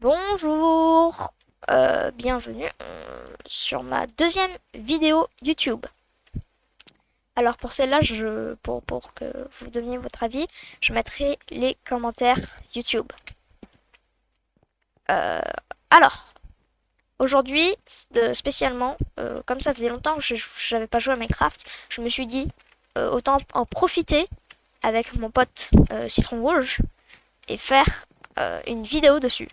Bonjour, bienvenue sur ma deuxième vidéo YouTube. Alors pour celle-là, pour que vous donniez votre avis, je mettrai les commentaires YouTube. Euh, alors, aujourd'hui, spécialement, comme ça faisait longtemps que je n'avais pas joué à Minecraft, je me suis dit autant en profiter avec mon pote Citron Rouge et faire une vidéo dessus.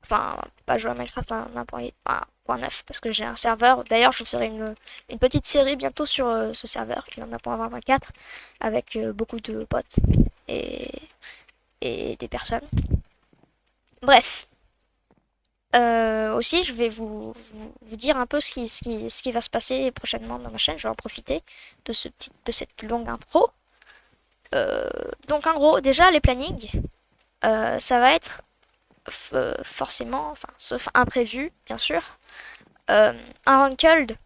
Enfin, pas jouer à Minecraft 1.9 parce que j'ai un serveur. D'ailleurs, je ferai une petite série bientôt sur ce serveur qui est en 1.24 avec beaucoup de potes et, et des personnes. Bref. Aussi, je vais vous dire un peu ce qui va se passer prochainement dans ma chaîne. Je vais en profiter de cette longue impro. Donc, en gros, déjà, les plannings, ça va être forcément, enfin, sauf imprévu, bien sûr, un ranked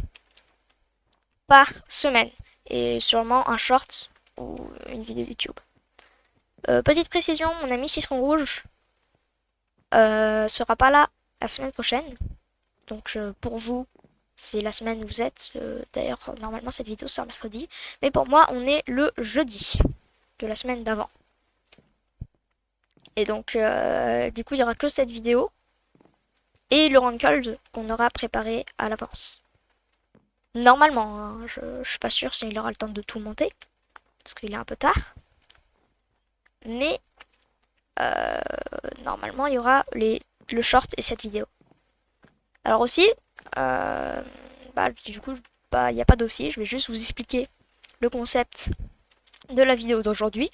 par semaine et sûrement un short ou une vidéo YouTube. Petite précision, mon ami Citron Rouge sera pas là la semaine prochaine. Donc pour vous, c'est la semaine où vous êtes. D'ailleurs, normalement cette vidéo sort mercredi. Mais pour moi, on est le jeudi de la semaine d'avant. Et donc, du coup, il n'y aura que cette vidéo et le ranked qu'on aura préparé à l'avance. Normalement, hein, je suis pas sûre s'il aura le temps de tout monter, parce qu'il est un peu tard. Mais normalement, il y aura le short et cette vidéo. Alors aussi, du coup, il n'y a pas d'aussi, je vais juste vous expliquer le concept de la vidéo d'aujourd'hui.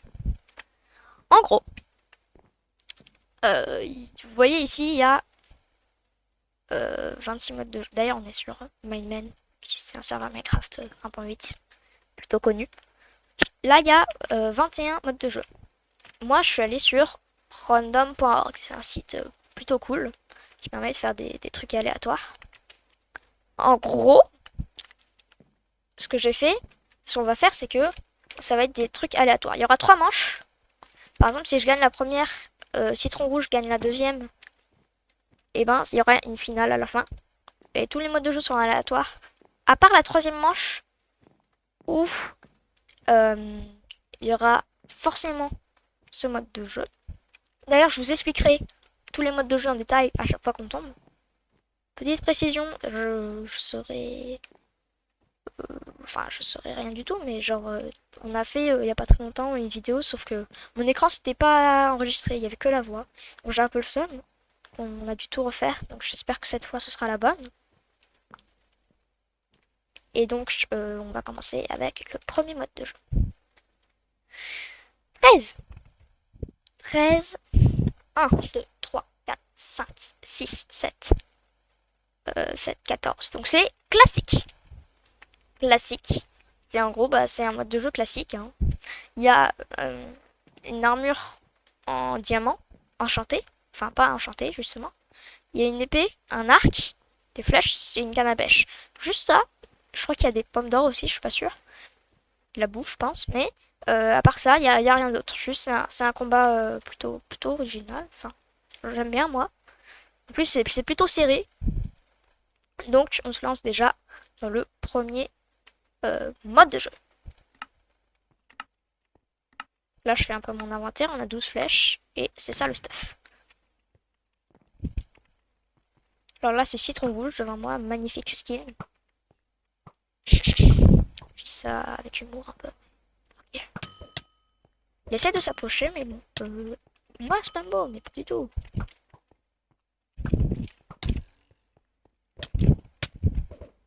En gros, vous voyez ici, il y a 26 modes de jeu. D'ailleurs, on est sur MindMan, qui c'est un serveur Minecraft 1.8, plutôt connu. Là, il y a 21 modes de jeu. Moi, je suis allée sur random.org. C'est un site plutôt cool qui permet de faire des trucs aléatoires. En gros, ce que j'ai fait, ce qu'on va faire, c'est que ça va être des trucs aléatoires. Il y aura 3 manches. Par exemple, si je gagne la première, Citron Rouge gagne la deuxième, et ben, il y aura une finale à la fin. Et tous les modes de jeu sont aléatoires. À part la troisième manche, où il y aura forcément ce mode de jeu. D'ailleurs, je vous expliquerai tous les modes de jeu en détail à chaque fois qu'on tombe. Petite précision, je serai... Enfin, je serai rien du tout, mais genre, on a fait il y a pas très longtemps une vidéo, sauf que mon écran s'était pas enregistré, il y avait que la voix. Donc j'ai un peu le seum. On a dû tout refaire, donc j'espère que cette fois ce sera la bonne. Et donc, on va commencer avec le premier mode de jeu. 13 13 1, 2, 3, 4, 5, 6, 7. 7, 14. Donc c'est classique. Classique. C'est en gros, c'est un mode de jeu classique. Hein. Il y a une armure en diamant, enchantée. Enfin, pas enchantée, justement. Il y a une épée, un arc, des flèches et une canne à pêche. Juste ça. Je crois qu'il y a des pommes d'or aussi, je suis pas sûre. De la bouffe, je pense. Mais à part ça, il y a rien d'autre. Juste, c'est un combat plutôt original. Enfin, j'aime bien, moi. En plus, c'est plutôt serré. Donc, on se lance déjà dans le premier mode de jeu. Là, je fais un peu mon inventaire. On a 12 flèches. Et c'est ça le stuff. Alors là, c'est Citron Rouge devant moi. Magnifique skin. Je dis ça avec humour un peu. Okay. Il essaie de s'approcher, mais bon. Moi, c'est pas beau, mais pas du tout.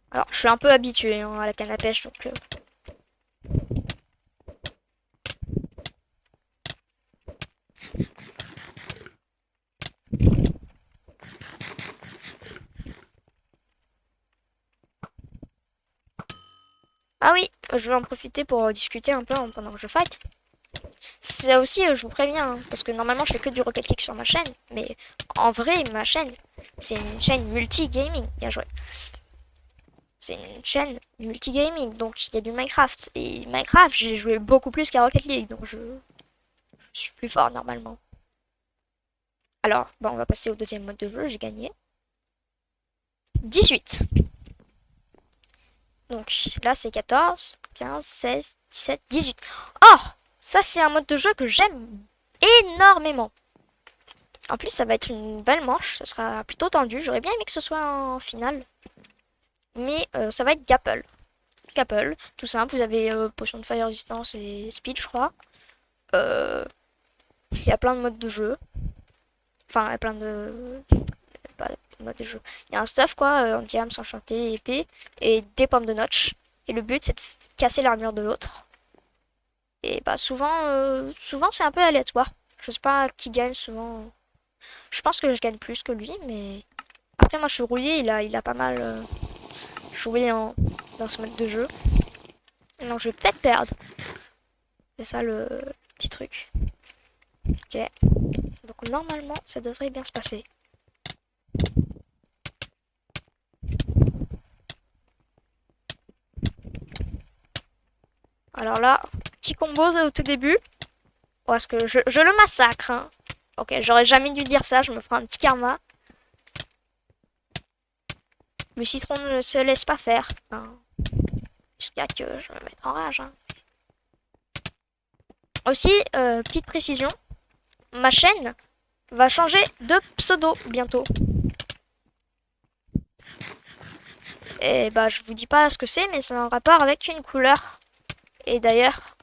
Alors, je suis un peu habitué hein, à la canne à pêche, donc... Ah oui, je vais en profiter pour discuter un peu pendant que je fight. Ça aussi, je vous préviens, hein, parce que normalement, je fais que du Rocket League sur ma chaîne, mais en vrai, ma chaîne, c'est une chaîne multi-gaming. Bien joué. C'est une chaîne multi-gaming, donc il y a du Minecraft. Et Minecraft, j'ai joué beaucoup plus qu'à Rocket League, donc je suis plus fort normalement. Alors, bon, on va passer au deuxième mode de jeu, j'ai gagné. 18. Donc là, c'est 14, 15, 16, 17, 18. Oh, ça, c'est un mode de jeu que j'aime énormément. En plus, ça va être une belle manche, ça sera plutôt tendu. J'aurais bien aimé que ce soit en finale. Mais ça va être Gapple. Gapple, tout simple, vous avez potion de fire resistance et speed, je crois. Il y a plein de modes de jeu. Enfin, il y a plein de... Pas de modes de jeu. Il y a un stuff, quoi, anti-âme, enchanté, épée, et des pommes de notch. Et le but, c'est de casser l'armure de l'autre. Et bah souvent c'est un peu aléatoire. Je sais pas qui gagne souvent. Je pense que je gagne plus que lui, mais... Après, moi, je suis rouillé, il a pas mal joué dans ce mode de jeu. Donc, je vais peut-être perdre. C'est ça le petit truc. Ok. Donc, normalement, ça devrait bien se passer. Alors là, petit combo au tout début. Parce que je le massacre. Hein. Ok, j'aurais jamais dû dire ça, je me ferai un petit karma. Le citron ne se laisse pas faire. Enfin, jusqu'à que je me mette en rage. Hein. Aussi, petite précision, ma chaîne va changer de pseudo bientôt. Et bah je vous dis pas ce que c'est, mais c'est un rapport avec une couleur. Et d'ailleurs,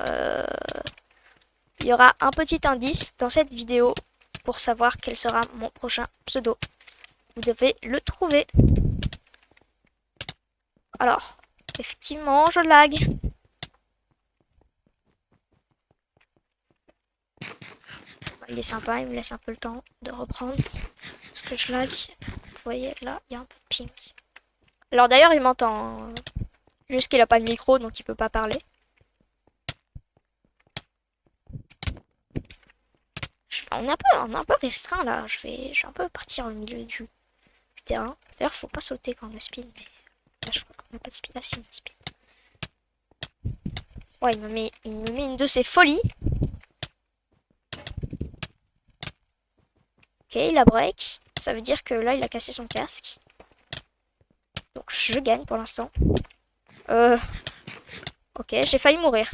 il y aura un petit indice dans cette vidéo pour savoir quel sera mon prochain pseudo. Vous devez le trouver. Alors, effectivement, je lag. Il est sympa, il me laisse un peu le temps de reprendre. Parce que je lag. Vous voyez, là, il y a un peu de ping. Alors d'ailleurs, il m'entend. Juste qu'il a pas de micro, donc il peut pas parler. On est un peu restreint là. Je vais un peu partir au milieu du terrain. D'ailleurs, faut pas sauter quand on a speed, mais là, je crois qu'on a pas de speed. Ah, si, on a speed. Ouais, il me met une de ses folies. Ok, il a break. Ça veut dire que là, il a cassé son casque. Donc, je gagne pour l'instant. Ok, j'ai failli mourir.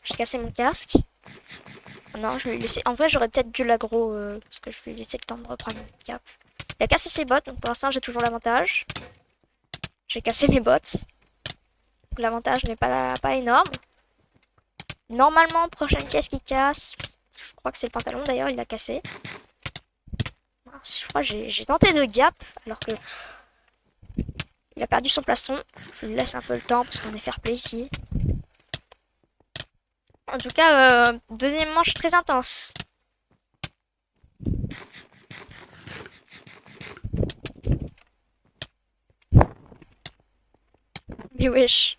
J'ai cassé mon casque. Oh non, je lui ai laissé. En vrai, j'aurais peut-être dû l'aggro parce que je lui ai laissé le temps de reprendre mon cap. Il a cassé ses bottes, donc pour l'instant, j'ai toujours l'avantage. J'ai cassé mes bottes. L'avantage n'est pas énorme. Normalement, prochaine pièce qui casse. Je crois que c'est le pantalon d'ailleurs, il l'a cassé. Je crois que j'ai tenté de gap alors que il a perdu son plastron. Je lui laisse un peu le temps parce qu'on est fair play ici. En tout cas, deuxième manche très intense. Mais wesh.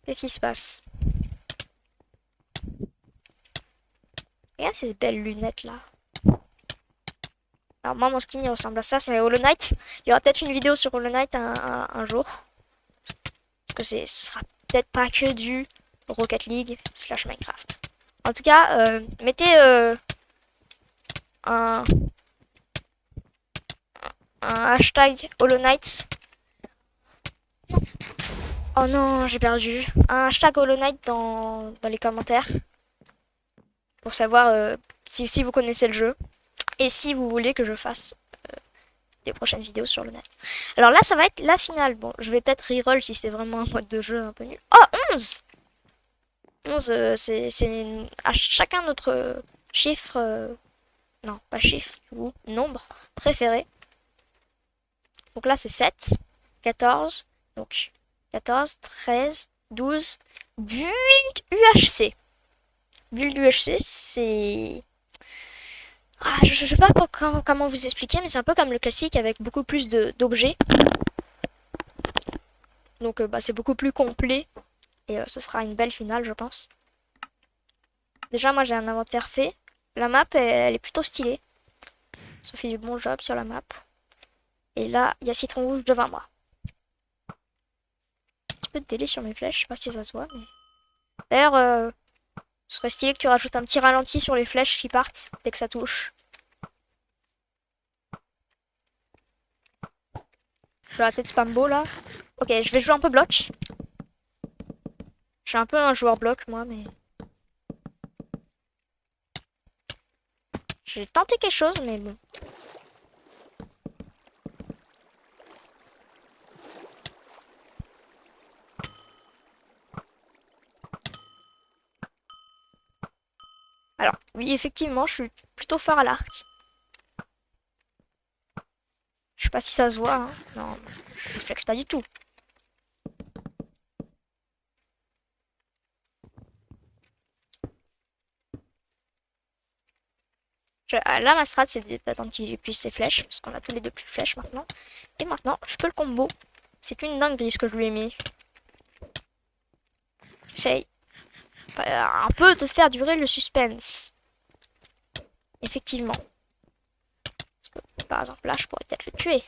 Qu'est-ce qui se passe? Regarde ces belles lunettes là. Alors moi mon skin il ressemble à ça, c'est Hollow Knight. Il y aura peut-être une vidéo sur Hollow Knight un jour. Parce que ce sera peut-être pas que du Rocket League / Minecraft. En tout cas, mettez un hashtag Hollow Knight. Oh non, j'ai perdu. Un hashtag Hollow Knight dans les commentaires. Pour savoir si vous connaissez le jeu. Et si vous voulez que je fasse des prochaines vidéos sur le net. Alors là, ça va être la finale. Bon, je vais peut-être reroll si c'est vraiment un mode de jeu un peu nul. Oh, 11 11, c'est à chacun notre chiffre... non, pas chiffre, ou nombre préféré. Donc là, c'est 7, 14, donc 14, 13, 12, build UHC. Build UHC, c'est... Ah, je sais pas comment vous expliquer, mais c'est un peu comme le classique avec beaucoup plus d'objets. Donc bah, c'est beaucoup plus complet. Et ce sera une belle finale, je pense. Déjà, moi j'ai un inventaire fait. La map, elle est plutôt stylée. Sophie fait du bon job sur la map. Et là, il y a Citron Rouge devant moi. Un petit peu de délai sur mes flèches, je sais pas si ça se voit. Mais... D'ailleurs, ce serait stylé que tu rajoutes un petit ralenti sur les flèches qui partent dès que ça touche. Je vais arrêter de spambo là. Ok, je vais jouer un peu bloc. Je suis un peu un joueur bloc moi, mais... J'ai tenté quelque chose, mais bon. Alors, oui, effectivement, je suis plutôt fort à l'arc. Je sais pas si ça se voit, hein. Non, je flex pas du tout. Là, ma strat, c'est d'attendre qu'il épuise ses flèches, parce qu'on a tous les deux plus de flèches maintenant. Et maintenant, je peux le combo. C'est une dinguerie ce que je lui ai mis. J'essaye un peu de faire durer le suspense. Effectivement. Parce que, par exemple, là, je pourrais peut-être le tuer.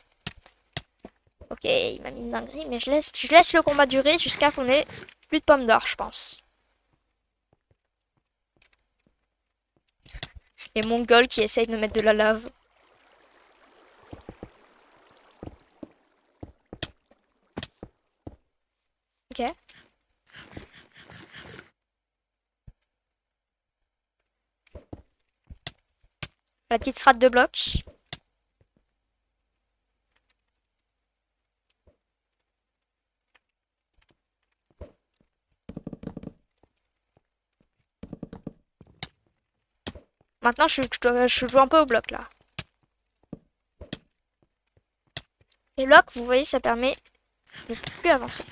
Ok, il m'a mis une dinguerie, mais je laisse le combat durer jusqu'à qu'on ait plus de pommes d'or, je pense. Les Mongols qui essayent de mettre de la lave. Ok. La petite strat de bloc. Maintenant, je joue un peu au bloc, là. Les blocs, vous voyez, ça permet de plus avancer.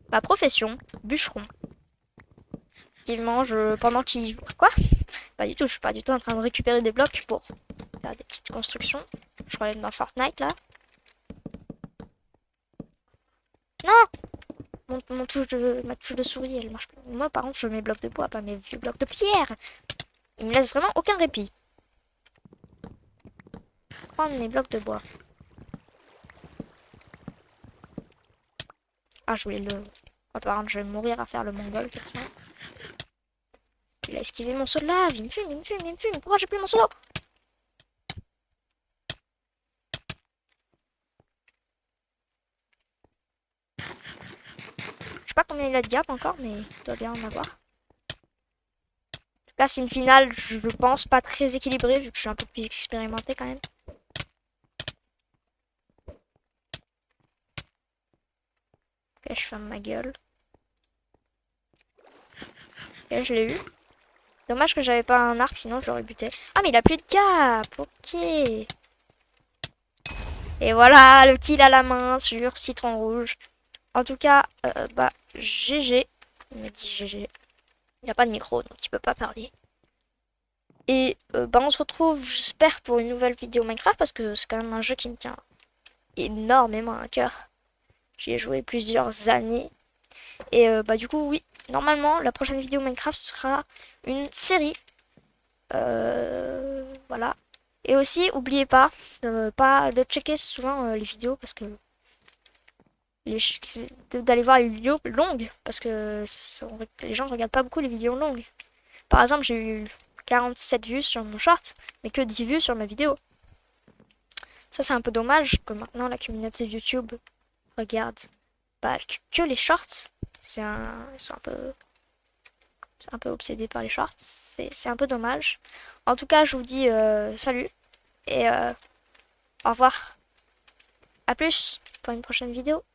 Ma profession, bûcheron. Effectivement, pendant qu'il... Quoi? Pas du tout, je suis pas du tout en train de récupérer des blocs pour faire des petites constructions. Je crois être dans Fortnite, là. Non! Ma touche de souris, elle marche pas. Moi, par contre, je mets blocs de bois, pas mes vieux blocs de pierre. Il me laisse vraiment aucun répit. Prendre mes blocs de bois. Ah, je voulais le... Oh, par contre, je vais mourir à faire le mongol, comme ça. Il a esquivé mon saut de lave. Il me fume, il me fume, il me fume. Pourquoi j'ai plus mon saut? Je sais pas combien il a de diable encore, mais il doit bien en avoir. Là, c'est une finale, je pense, pas très équilibrée, vu que je suis un peu plus expérimenté quand même. Ok, je ferme ma gueule. Ok, je l'ai eu. Dommage que j'avais pas un arc, sinon je l'aurais buté. Ah, mais il a plus de cap. Ok. Et voilà, le kill à la main sur Citron Rouge. En tout cas, bah, GG. Il me dit GG. Il n'y a pas de micro, donc il peut pas parler. Et bah, on se retrouve, j'espère, pour une nouvelle vidéo Minecraft, parce que c'est quand même un jeu qui me tient énormément à cœur. J'y ai joué plusieurs années. Et bah du coup, oui, normalement, la prochaine vidéo Minecraft sera une série. Voilà. Et aussi, n'oubliez pas de checker souvent les vidéos, parce que d'aller voir les vidéos longues, parce que les gens ne regardent pas beaucoup les vidéos longues. Par exemple, j'ai eu 47 vues sur mon short, mais que 10 vues sur ma vidéo. Ça, c'est un peu dommage que maintenant la communauté YouTube regarde bah, que les shorts. Ils sont un peu obsédés par les shorts. C'est un peu dommage. En tout cas, je vous dis salut et au revoir. À plus pour une prochaine vidéo.